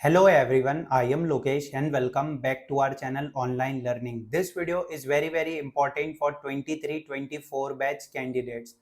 Hello everyone, I am Lokesh and welcome back to our channel Online Learning. This video is very important for 23-24 batch candidates.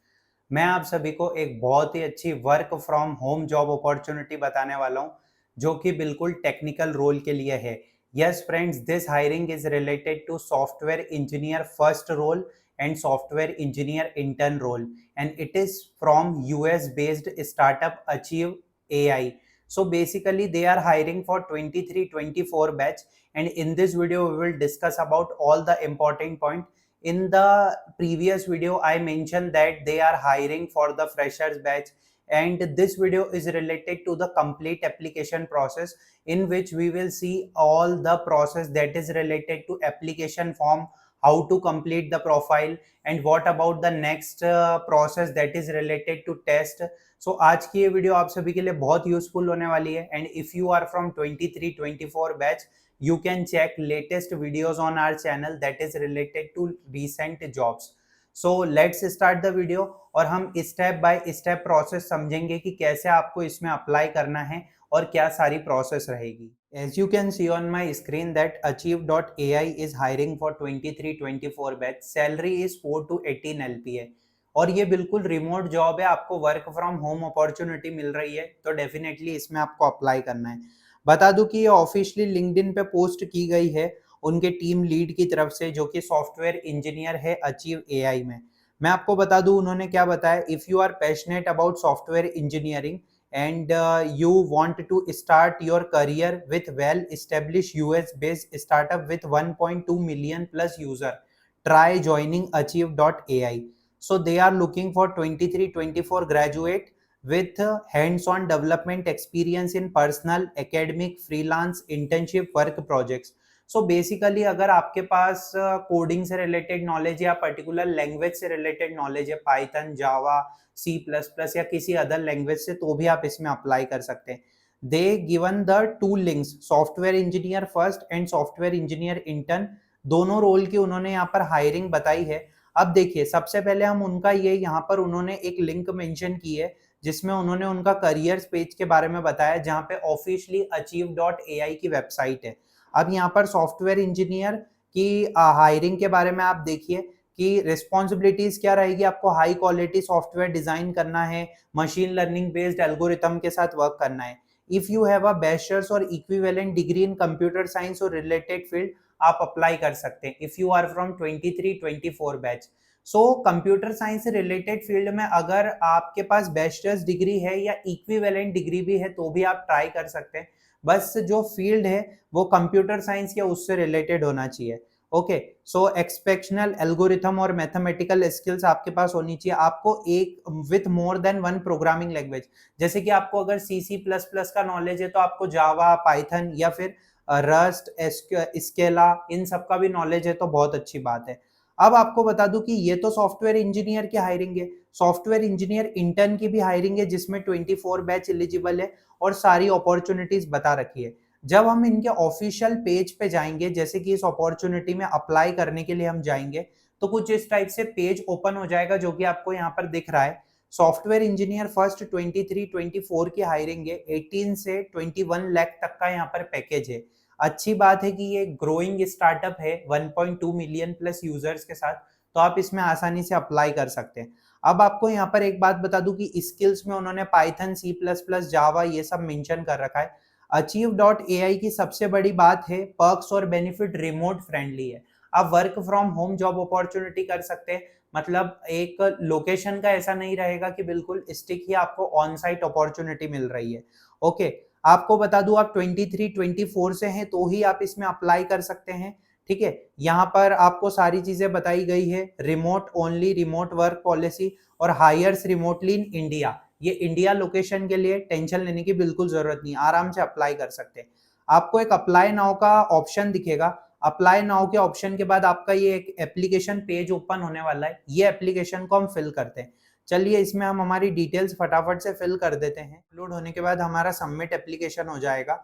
मैं आप सभी को एक बहुत ही अच्छी work from home job opportunity बताने वाला हूं जो कि बिल्कुल टेक्निकल रोल के लिए है। Yes friends, this hiring is related to software engineer first role and software engineer intern role, and it is from US based startup Achieve AI. So basically they are hiring for 23-24 batch, and in this video we will discuss about all the important point. In the previous video I mentioned that they are hiring for the freshers batch, and this video is related to the complete application process, in which we will see all the process that is related to application form, how to complete the profile, and what about the next process that is related to test. सो आज की ये video आप सभी के लिए बहुत useful होने वाली है, and if you are from 23-24 batch you can check latest videos on our channel that is related to recent jobs. So let's start the video और हम स्टेप बाय स्टेप प्रोसेस समझेंगे कि कैसे आपको इसमें अप्लाई करना है और क्या सारी प्रोसेस रहेगी. As you can see on my screen that Achieve.ai is hiring for 23-24 batch. Salary is 4 to 18 LPA. और ये बिल्कुल रिमोट जॉब है, आपको वर्क फ्रॉम होम अपॉर्चुनिटी मिल रही है, तो डेफिनेटली इसमें आपको अप्लाई करना है. बता दूं कि ये ऑफिशियली लिंक्डइन पे पोस्ट की गई है उनके टीम लीड की तरफ से, जो कि सॉफ्टवेयर इंजीनियर है अचीव एआई में. मैं आपको बता दूं उन्होंने क्या बताया. If you are passionate about software engineering and you want to start your career with well established US based startup with 1.2 million plus user, try joining Achieve.ai. So they are looking for 23-24 graduate with hands-on development experience in personal, academic, freelance, internship, work projects. So basically अगर आपके पास coding से related knowledge या particular language से related knowledge है, Python, जावा, C++ या किसी other language से, तो भी आप इसमें अप्लाई कर सकते हैं. They given the two links, software engineer first and software engineer intern, दोनों रोल की उन्होंने यहाँ पर हायरिंग बताई है. अब देखिए, सबसे पहले हम उनका ये यहाँ पर उन्होंने एक लिंक मेंशन की है जिसमें उन्होंने उनका करियर्स पेज के बारे में बताया, जहाँ पे ऑफिशियली Achieve.ai की वेबसाइट है. अब यहाँ पर सॉफ्टवेयर इंजीनियर की हायरिंग के बारे में आप देखिए कि रिस्पॉन्सिबिलिटीज क्या रहेगी. आपको हाई क्वालिटी सॉफ्टवेयर डिजाइन करना है, मशीन लर्निंग बेस्ड एल्गोरिथम के साथ वर्क करना है. If you have a bachelor's और equivalent degree in computer science और रिलेटेड फील्ड, आप अप्लाई कर सकते हैं if you are from 23-24 batch. So computer science से रिलेटेड फील्ड में अगर आपके पास बैचलर्स डिग्री है या इक्विवेलेंट डिग्री भी है तो भी आप ट्राई कर सकते हैं. बस जो फील्ड है वो कंप्यूटर साइंस या उससे रिलेटेड होना चाहिए. ओके, सो एक्सपेक्शनल एल्गोरिथम और मैथमेटिकल स्किल्स आपके पास होनी चाहिए. आपको एक with more than one programming language, जैसे कि आपको अगर C++ का नॉलेज है तो आपको जावा, पाइथन या फिर रस्ट, स्केला, इन सब का भी नॉलेज है तो बहुत अच्छी बात है. अब आपको बता दूं कि ये तो सॉफ्टवेयर इंजीनियर की हायरिंग है. सॉफ्टवेयर इंजीनियर इंटर्न की भी हायरिंग है जिसमें 24 बैच एलिजिबल है और सारी अपॉर्चुनिटीज बता रखी है. जब हम इनके ऑफिशियल पेज पे जाएंगे, जैसे कि इस अपॉर्चुनिटी में अप्लाई करने के लिए हम जाएंगे, तो कुछ इस टाइप से पेज ओपन हो जाएगा जो कि आपको यहाँ पर दिख रहा है. सॉफ्टवेयर इंजीनियर फर्स्ट 23-24 की हायरिंग है. 18 से 21 लाख तक का यहाँ पर पैकेज है. अच्छी बात है कि ये ग्रोइंग स्टार्टअप है 1.2 मिलियन प्लस यूजर्स के साथ, तो आप इसमें आसानी से अप्लाई कर सकते हैं. अब आपको यहाँ पर एक बात बता दूं कि स्किल्स में उन्होंने पाइथन, C++, जावा ये सब मेंशन कर रखा है. Achieve.ai की सबसे बड़ी बात है पर्क्स और बेनिफिट रिमोट फ्रेंडली है. आप work from home job opportunity कर सकते हैं, मतलब एक लोकेशन का ऐसा नहीं रहेगा कि बिल्कुल स्टिक ही आपको ऑन साइट अपॉर्चुनिटी मिल रही है. ओके, आपको बता दूं आप 23-24 से हैं तो ही आप इसमें अप्लाई कर सकते हैं. ठीक है, यहाँ पर आपको सारी चीजें बताई गई है. Remote only, remote work policy और हायर्स रिमोटली इन इंडिया. ये इंडिया लोकेशन के लिए टेंशन लेने की बिल्कुल जरूरत नहीं, आराम से अप्लाई कर सकते हैं. आपको एक अप्लाई नाउ का ऑप्शन दिखेगा. अप्लाई नाउ के ऑप्शन के बाद आपका ये एक एप्लीकेशन पेज ओपन होने वाला है. ये एप्लीकेशन को हम फिल करते हैं. चलिए इसमें हम हमारी डिटेल्स फटाफट से फिल कर देते हैं. अपलोड होने के बाद हमारा सबमिट एप्लीकेशन हो जाएगा.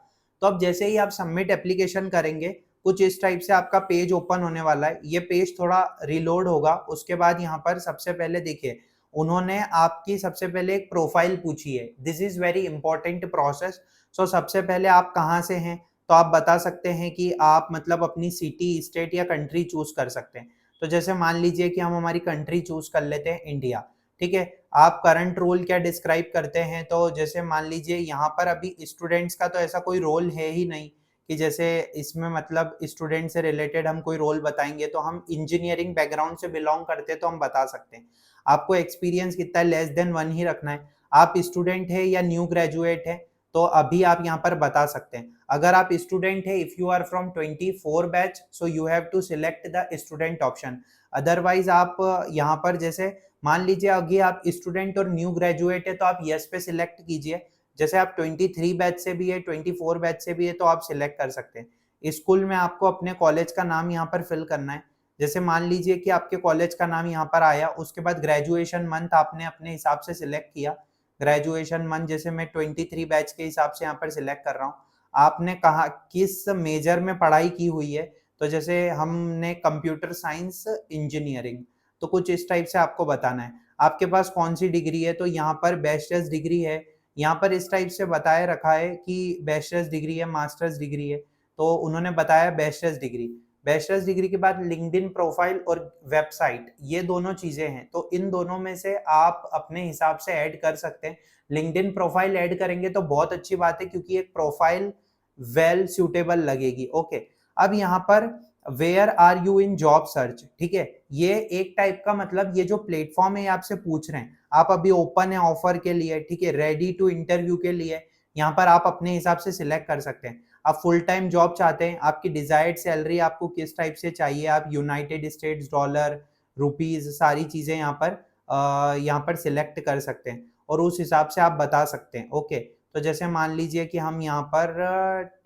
तो अब जैसे ही आप सबमिट एप्लीकेशन करेंगे, कुछ इस टाइप से आपका पेज ओपन होने वाला है. ये पेज थोड़ा रिलोड होगा. उसके बाद यहाँ पर सबसे पहले देखिए, उन्होंने आपकी सबसे पहले एक प्रोफाइल पूछी है. This is very important process. So सबसे पहले आप कहाँ से हैं, तो आप बता सकते हैं कि आप मतलब अपनी सिटी, स्टेट या कंट्री चूज कर सकते हैं। तो जैसे मान लीजिए कि हम हमारी कंट्री चूज कर लेते हैं इंडिया, ठीक है। आप करंट रोल क्या डिस्क्राइब करते हैं, तो जैसे मान लीजिए यहाँ पर अभी स्टूडेंट्स का तो ऐसा कोई रोल है ही नहीं कि जैसे इसमें मतलब स्टूडेंट से रिलेटेड हम कोई रोल बताएंगे। तो हम इंजीनियरिंग बैकग्राउंड से बिलोंग करते हैं तो हम बता सकते हैं। आपको एक्सपीरियंस कितना है, लेस देन 1 ही रखना है। आप स्टूडेंट है या न्यू ग्रेजुएट है, तो अभी आप यहाँ पर बता सकते हैं। अगर आप स्टूडेंट है, if you are from 24 batch, so you have to select the student option. Otherwise आप यहाँ पर जैसे मान लीजिए अभी आप स्टूडेंट और न्यू ग्रेजुएट है तो आप यस पे सिलेक्ट कीजिए। जैसे आप 23 बैच से भी है, 24 बैच से भी है, तो आप सिलेक्ट कर सकते हैं। स्कूल में आपको अपने कॉलेज का नाम यहाँ पर फिल करना है। जैसे मान लीजिए कि आपके कॉलेज का नाम यहाँ पर आया, उसके बाद ग्रेजुएशन मंथ आपने अपने हिसाब से सिलेक्ट किया। ग्रेजुएशन मंथ जैसे मैं 23 बैच के हिसाब से यहाँ पर सिलेक्ट कर रहा हूँ। आपने कहा किस मेजर में पढ़ाई की हुई है, तो जैसे हमने कंप्यूटर साइंस इंजीनियरिंग, तो कुछ इस टाइप से आपको बताना है। आपके पास कौन सी डिग्री है, तो यहाँ पर बैचलर्स डिग्री है। यहाँ पर इस टाइप से बताए रखा है कि बैचलर्स डिग्री है, मास्टर्स डिग्री है, तो उन्होंने बताया बैचलर्स डिग्री। बैचलर्स डिग्री के बाद लिंक्डइन प्रोफाइल और वेबसाइट, ये दोनों चीजें हैं, तो इन दोनों में से आप अपने हिसाब से ऐड कर सकते हैं। लिंक्डइन प्रोफाइल ऐड करेंगे तो बहुत अच्छी बात है, क्योंकि एक प्रोफाइल वेल सूटेबल लगेगी। ओके, अब यहाँ पर where are you in job search, ठीक है। ये एक टाइप का मतलब ये जो प्लेटफॉर्म है ये आपसे पूछ रहे हैं आप अभी ओपन है ऑफर के लिए, ठीक है, रेडी टू इंटरव्यू के लिए। यहाँ पर आप अपने हिसाब से सिलेक्ट कर सकते हैं। आप फुल टाइम जॉब चाहते हैं, आपकी डिजायर्ड सैलरी आपको किस टाइप से चाहिए, आप यूनाइटेड स्टेट्स डॉलर, रुपीज, सारी चीजें यहाँ पर सिलेक्ट कर सकते हैं और उस हिसाब से आप बता सकते हैं। ओके, तो जैसे मान लीजिए कि हम यहाँ पर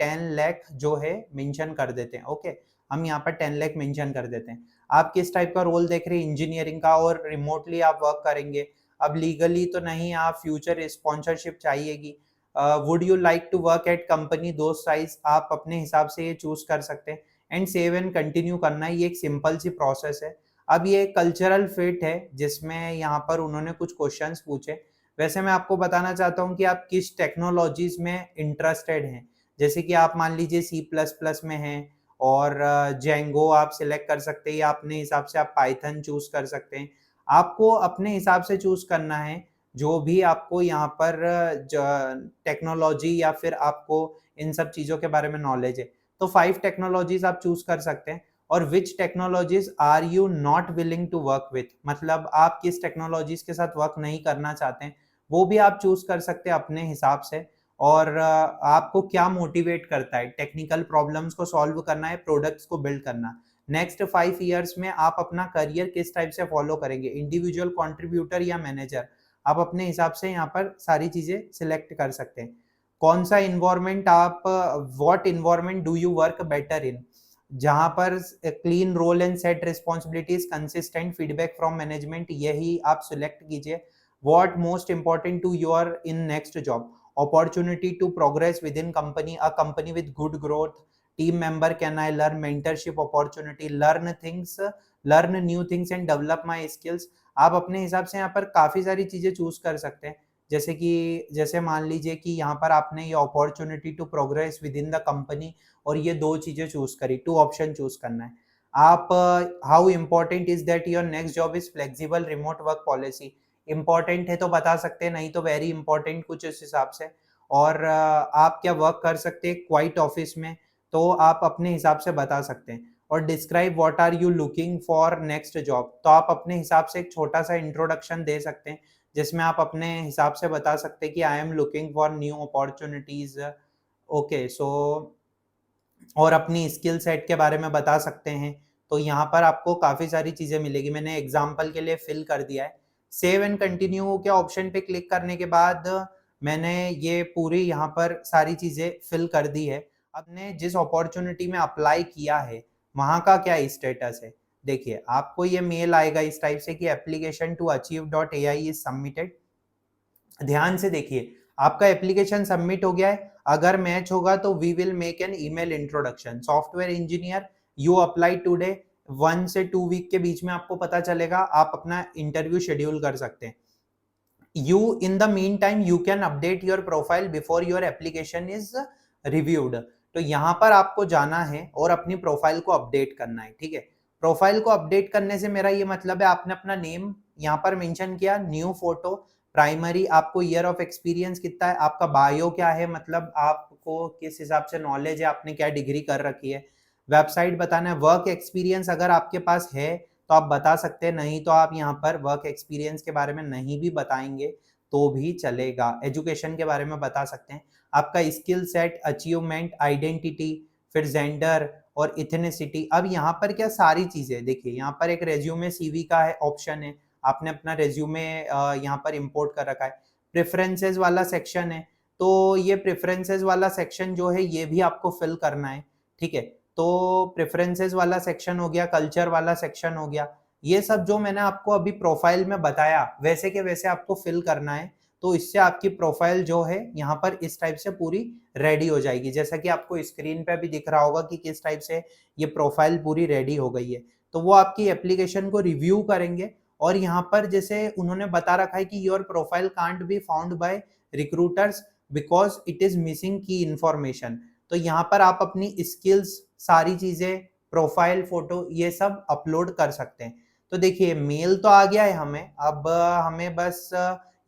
10 लाख जो है मेंशन कर देते हैं। ओके, हम यहाँ पर 10 लाख मेंशन कर देते हैं। आप किस टाइप का रोल देख रहे हैं, इंजीनियरिंग का, और रिमोटली आप वर्क करेंगे। अब लीगली तो नहीं, आप फ्यूचर स्पॉन्सरशिप चाहिएगी। Would you like to work at company दो साइज, आप अपने हिसाब से ये चूज कर सकते हैं। एंड सेव एंड कंटिन्यू करना है, ये एक सिंपल सी प्रोसेस है। अब ये कल्चरल फिट है जिसमें यहाँ पर उन्होंने कुछ क्वेश्चंस पूछे। वैसे मैं आपको बताना चाहता हूँ कि आप किस टेक्नोलॉजीज में इंटरेस्टेड हैं। जैसे कि आप मान लीजिए C++ में हैं और जेंगो आप सिलेक्ट कर सकते हैं, या अपने हिसाब से आप पाइथन चूज कर सकते हैं। आपको अपने हिसाब से चूज करना है जो भी आपको यहाँ पर टेक्नोलॉजी या फिर आपको इन सब चीजों के बारे में नॉलेज है। तो 5 टेक्नोलॉजीज आप चूज कर सकते हैं। और which technologies are you not willing to work with, मतलब आप किस टेक्नोलॉजीज के साथ वर्क नहीं करना चाहते हैं, वो भी आप चूज कर सकते हैं अपने हिसाब से। और आपको क्या मोटिवेट करता है, टेक्निकल प्रॉब्लम्स को सॉल्व करना है, प्रोडक्ट्स को बिल्ड करना। नेक्स्ट 5 ईयर्स में आप अपना करियर किस टाइप से फॉलो करेंगे, इंडिविजुअल कंट्रीब्यूटर या मैनेजर, आप अपने हिसाब से यहाँ पर सारी चीजें सिलेक्ट कर सकते हैं। कौन सा इन्वायरमेंट आप, what environment do you work better in, जहां पर clean role and set responsibilities, consistent feedback from management, यही आप सिलेक्ट कीजिए। What most important to your in next job, opportunity to progress within company, a company with good growth, team member can I learn, mentorship opportunity, learn new things and develop my skills। आप अपने हिसाब से यहाँ पर काफी सारी चीजें choose कर सकते हैं। जैसे मान लीजिए कि यहाँ पर आपने ये opportunity to progress within the company और ये 2 चीजें चूज करी, 2 ऑप्शन चूज करना है। आप how important is that your next job is flexible remote work policy, important है तो बता सकते हैं, नहीं तो वेरी इंपॉर्टेंट कुछ इस हिसाब से। और आप क्या वर्क कर सकते हैं क्वाइट ऑफिस में, तो आप अपने हिसाब से बता सकते हैं। और describe what are you looking for next job, तो आप अपने हिसाब से एक छोटा सा इंट्रोडक्शन दे सकते हैं जिसमें आप अपने हिसाब से बता सकते हैं कि I am looking for new opportunities. Okay, so और अपनी स्किल सेट के बारे में बता सकते हैं। तो यहाँ पर आपको काफी सारी चीजें मिलेगी, मैंने एग्जाम्पल के लिए फिल कर दिया है। सेव एंड कंटिन्यू के ऑप्शन पे क्लिक करने के बाद मैंने ये पूरी यहाँ पर सारी चीजें फिल कर दी है। आपने जिस अपॉर्चुनिटी में अप्लाई किया है वहां का क्या स्टेटस है, देखिए आपको ये मेल आएगा इस टाइप से कि application to achieve.ai is submitted. ध्यान से देखिए, आपका एप्लीकेशन सबमिट हो गया है। अगर मैच होगा तो we will make an email introduction, software engineer you apply today, 1 से 2 वीक के बीच में आपको पता चलेगा, आप अपना इंटरव्यू शेड्यूल कर सकते हैं। you in the meantime you can update your profile before your application is reviewed। तो यहाँ पर आपको जाना है और अपनी प्रोफाइल को अपडेट करना है, ठीक है। प्रोफाइल को अपडेट करने से मेरा ये मतलब है आपने अपना नेम यहाँ पर मेंशन किया, न्यू फोटो, प्राइमरी, आपको ईयर ऑफ एक्सपीरियंस कितना है, आपका बायो क्या है, मतलब आपको किस हिसाब से नॉलेज है, आपने क्या डिग्री कर रखी है, वेबसाइट बताना है, वर्क एक्सपीरियंस अगर आपके पास है तो आप बता सकते हैं, नहीं तो आप यहाँ पर वर्क एक्सपीरियंस के बारे में नहीं भी बताएंगे तो भी चलेगा। एजुकेशन के बारे में बता सकते हैं, आपका स्किल सेट, अचीवमेंट, आइडेंटिटी, फिर जेंडर और इथेनिसिटी। अब यहाँ पर क्या सारी चीजें देखिए, यहाँ पर एक रेज्यूमे सीवी का है ऑप्शन है, आपने अपना रेज्यूमे यहाँ पर इंपोर्ट कर रखा है। प्रेफरेंसेस वाला सेक्शन है, तो ये प्रेफरेंसेस वाला सेक्शन जो है ये भी आपको फिल करना है, ठीक है। तो प्रेफरेंसेस वाला सेक्शन हो गया, कल्चर वाला सेक्शन हो गया, ये सब जो मैंने आपको अभी प्रोफाइल में बताया वैसे के वैसे आपको फिल करना है। तो इससे आपकी प्रोफाइल जो है यहाँ पर इस टाइप से पूरी रेडी हो जाएगी, जैसा कि आपको स्क्रीन पे भी दिख रहा होगा कि किस टाइप से ये प्रोफाइल पूरी रेडी हो गई है। तो वो आपकी एप्लीकेशन को रिव्यू करेंगे और यहाँ पर जैसे उन्होंने बता रखा है कि your profile can't be found by recruiters because it is missing की इंफॉर्मेशन। तो यहाँ पर आप अपनी स्किल्स, सारी चीजें, प्रोफाइल फोटो ये सब अपलोड कर सकते हैं। तो देखिए मेल तो आ गया है हमें, अब हमें बस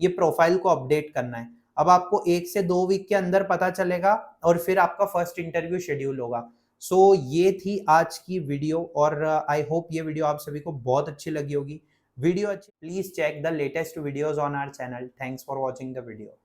ये प्रोफाइल को अपडेट करना है। अब आपको 1 से 2 वीक के अंदर पता चलेगा और फिर आपका फर्स्ट इंटरव्यू शेड्यूल होगा। सो ये थी आज की वीडियो और आई होप ये वीडियो आप सभी को बहुत अच्छी लगी होगी। वीडियो अच्छी, please check the latest videos on our channel. Thanks for watching the video.